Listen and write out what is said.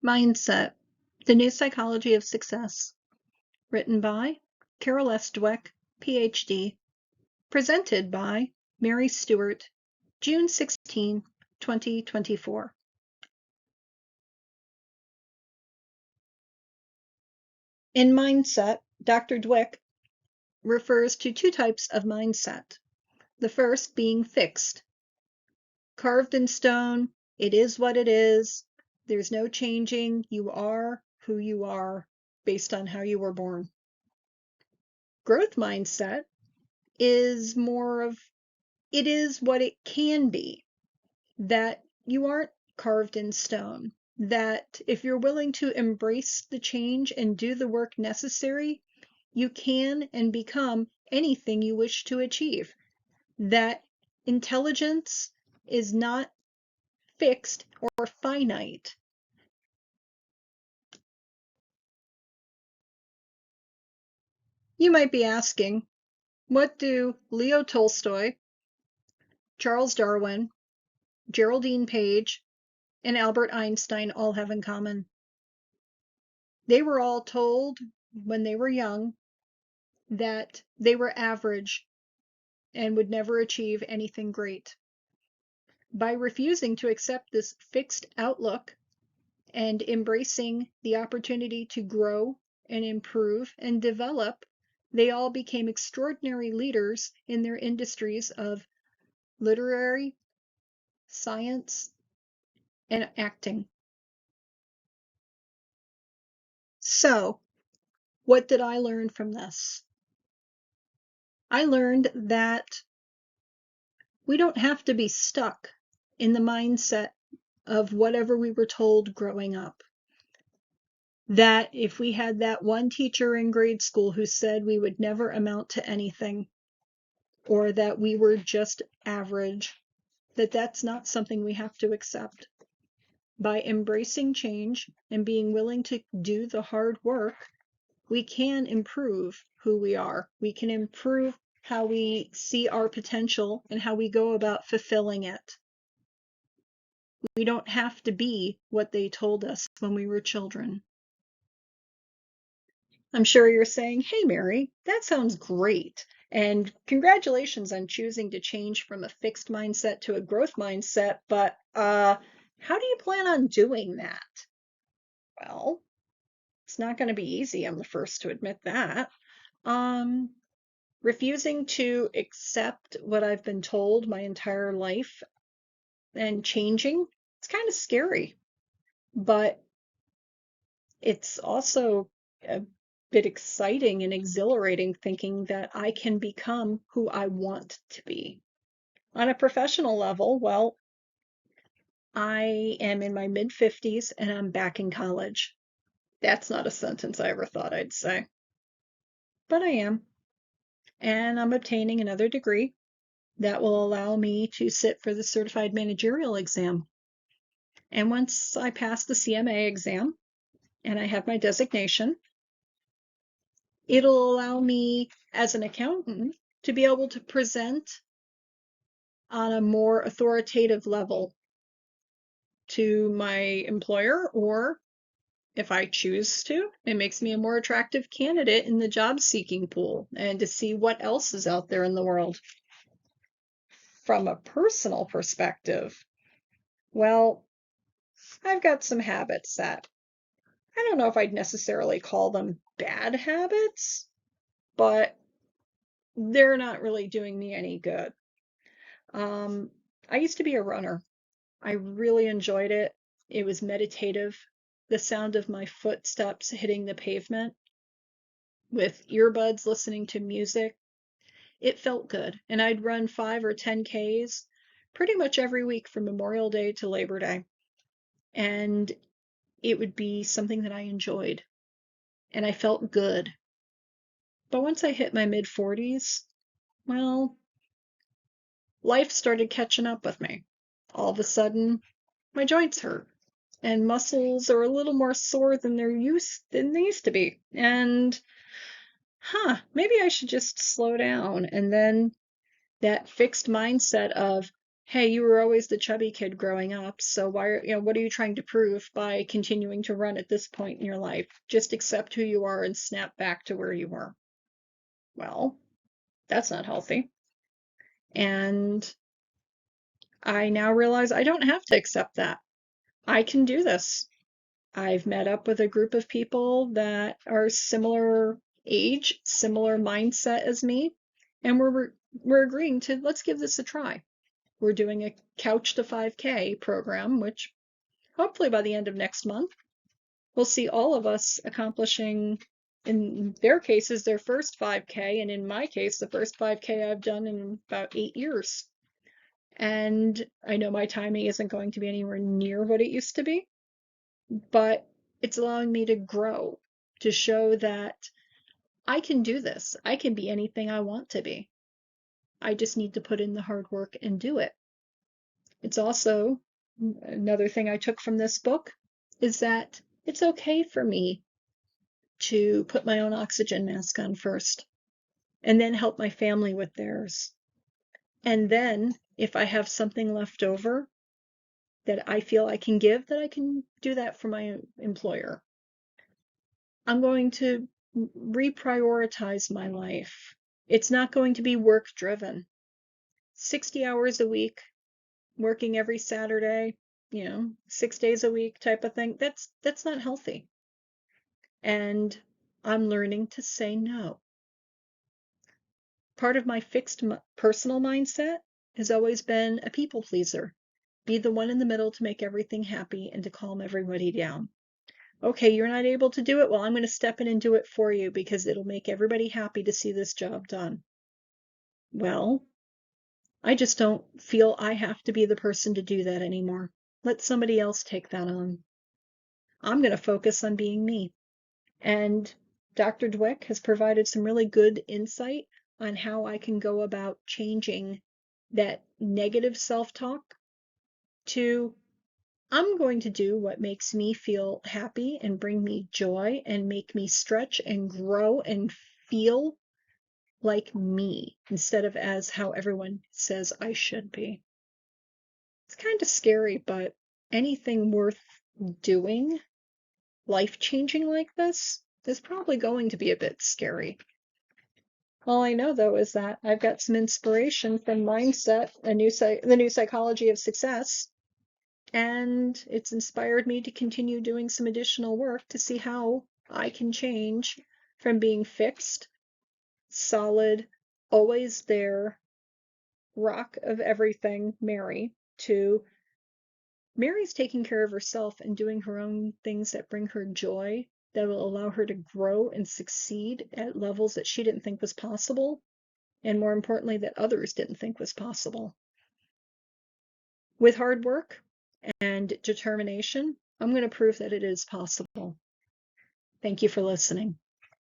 Mindset, The New Psychology of Success, written by Carol S. Dweck, Ph.D., presented by Mary Stewart, June 16, 2024. In mindset, Dr. Dweck refers to two types of mindset. The first being fixed, carved in stone, it is what it is, there's no changing, you are who you are based on how you were born. Growth mindset is more of it is what it can be, that you aren't carved in stone, that if you're willing to embrace the change and do the work necessary, you can and become anything you wish to achieve, that intelligence is not fixed or finite. You might be asking, what do Leo Tolstoy, Charles Darwin, Geraldine Page, and Albert Einstein all have in common? They were all told when they were young that they were average and would never achieve anything great. By refusing to accept this fixed outlook and embracing the opportunity to grow and improve and develop, they all became extraordinary leaders in their industries of literary, science, and acting. So, what did I learn from this? I learned that we don't have to be stuck in the mindset of whatever we were told growing up. That if we had that one teacher in grade school who said we would never amount to anything, or that we were just average, that's not something we have to accept. By embracing change and being willing to do the hard work, we can improve who we are. We can improve how we see our potential and how we go about fulfilling it. We don't have to be what they told us when we were children. I'm sure you're saying, hey, Mary, that sounds great. And congratulations on choosing to change from a fixed mindset to a growth mindset. But how do you plan on doing that? Well, it's not going to be easy. I'm the first to admit that. Refusing to accept what I've been told my entire life and changing, it's kind of scary. But it's also a bit exciting and exhilarating thinking that I can become who I want to be. On a professional level, well, I am in my mid-50s and I'm back in college. That's not a sentence I ever thought I'd say. But I am. And I'm obtaining another degree that will allow me to sit for the certified managerial exam. And once I pass the CMA exam and I have my designation, it'll allow me as an accountant to be able to present on a more authoritative level to my employer, or if I choose to, it makes me a more attractive candidate in the job seeking pool and to see what else is out there in the world. From a personal perspective, well, I've got some habits that I don't know if I'd necessarily call them bad habits, but they're not really doing me any good. I used to be a runner. I really enjoyed it. It was meditative. The sound of my footsteps hitting the pavement with earbuds listening to music. It felt good. And I'd run 5 or 10 Ks pretty much every week from Memorial Day to Labor Day. And it would be something that I enjoyed. And I felt good. But once I hit my mid-40s, well, life started catching up with me. All of a sudden, my joints hurt and muscles are a little more sore than they used to be. And maybe I should just slow down. And then that fixed mindset of hey, you were always the chubby kid growing up, so what are you trying to prove by continuing to run at this point in your life? Just accept who you are and snap back to where you were. Well, that's not healthy. And I now realize I don't have to accept that. I can do this. I've met up with a group of people that are similar age, similar mindset as me, and we're agreeing to let's give this a try. We're doing a Couch to 5K program, which hopefully by the end of next month, we'll see all of us accomplishing, in their cases, their first 5K, and in my case, the first 5K I've done in about 8 years. And I know my timing isn't going to be anywhere near what it used to be, but it's allowing me to grow, to show that I can do this. I can be anything I want to be. I just need to put in the hard work and do it. It's also another thing I took from this book is that it's okay for me to put my own oxygen mask on first and then help my family with theirs. And then if I have something left over that I feel I can give, that I can do that for my employer. I'm going to reprioritize my life. It's not going to be work driven. 60 hours a week, working every Saturday, 6 days a week type of thing. That's not healthy. And I'm learning to say no. Part of my fixed personal mindset has always been a people pleaser. Be the one in the middle to make everything happy and to calm everybody down. Okay, you're not able to do it. Well, I'm going to step in and do it for you because it'll make everybody happy to see this job done. Well, I just don't feel I have to be the person to do that anymore. Let somebody else take that on. I'm going to focus on being me. And Dr. Dweck has provided some really good insight on how I can go about changing that negative self-talk to I'm going to do what makes me feel happy and bring me joy and make me stretch and grow and feel like me instead of as how everyone says I should be. It's kind of scary, but anything worth doing, life-changing like this, is probably going to be a bit scary. All I know, though, is that I've got some inspiration from Mindset, the new psychology of success, and it's inspired me to continue doing some additional work to see how I can change from being fixed, solid, always there, rock of everything, Mary, to Mary's taking care of herself and doing her own things that bring her joy, that will allow her to grow and succeed at levels that she didn't think was possible, and more importantly, that others didn't think was possible. With hard work and determination, I'm going to prove that it is possible. Thank you for listening.